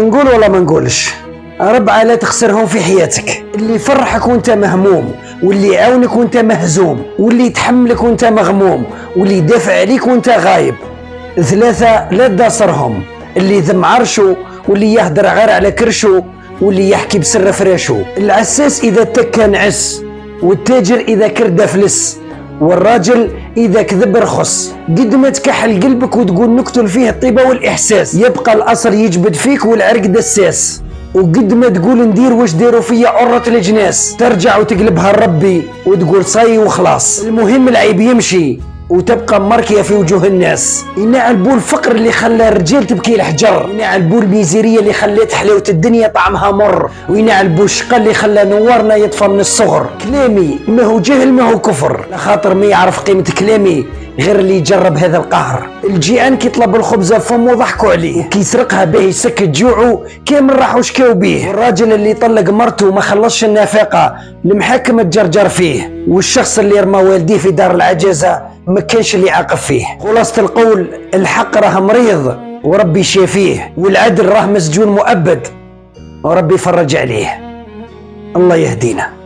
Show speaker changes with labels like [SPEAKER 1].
[SPEAKER 1] نقول ولا ما نقولش؟ 4 لا تخسرهم في حياتك: اللي يفرحك وانت مهموم، واللي يعاونك وانت مهزوم، واللي يتحملك وانت مغموم، واللي يدافع عليك وانت غايب. 3 لا تداسرهم: اللي يذم عرشو، واللي يهدر غير على كرشو، واللي يحكي بسر فراشو. العساس اذا تكى نعس، والتاجر اذا كرد فلس، والراجل اذا كذب رخص. قد ما تكحل قلبك وتقول نقتل فيه الطيبه والاحساس، يبقى الاصل يجبد فيك والعرق دساس. وقد ما تقول ندير واش داروا فيا عرة الجناس، ترجع وتقلبها لربي وتقول صاي وخلاص. المهم العيب يمشي وتبقى مركيه في وجوه الناس. ينعلبوا الفقر اللي خلى الرجال تبكي الحجر، ينعلبوا الميزيريه اللي خلات حلاوه الدنيا طعمها مر، وينعلبوا الشقا اللي خلى نورنا يطفى من الصغر. كلامي ما هو جهل ما هو كفر، لخاطر ما يعرف قيمه كلامي غير اللي يجرب هذا القهر. الجيعان كيطلب الخبزه فمو ضحكوا عليه، كيسرقها به يسكت جوعه كامل راحوا شكاو بيه. والراجل اللي طلق مرته وما خلصش النفقه المحاكم تجرجر فيه. والشخص اللي رمى والديه في دار العجزه ما كانش اللي عاقب فيه. خلاصه القول: الحق راه مريض وربي شافيه، والعدل راه مسجون مؤبد وربي يفرج عليه. الله يهدينا.